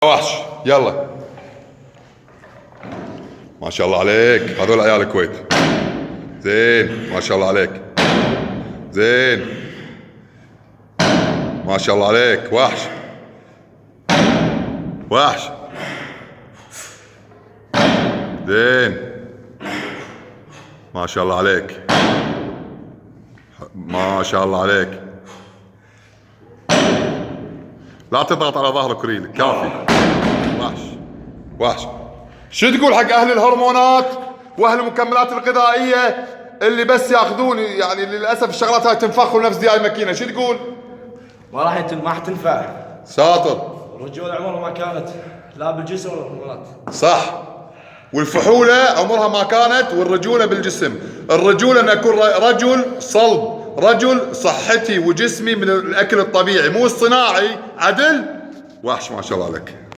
وحش يلا. ما شاء الله عليك، هذول عيال الكويت. زين ما شاء الله عليك. زين ما شاء الله عليك. وحش وحش. زين ما شاء الله عليك. ما شاء الله عليك. لا تضغط على ظهرك ريلك، كافي. وحش وحش. شو تقول حق اهل الهرمونات واهل المكملات الغذائيه اللي بس ياخذون، يعني للاسف الشغلات هاي تنفخ نفس دياي ماكينه، شو تقول؟ ما راح تنفع. ساطر. الرجوله عمرها ما كانت لا بالجسم ولا بالهرمونات. صح. والفحوله عمرها ما كانت، والرجوله بالجسم. الرجوله ان اكون رجل صلب، رجل صحتي وجسمي من الاكل الطبيعي مو الصناعي. عدل. وحش ما شاء الله عليك.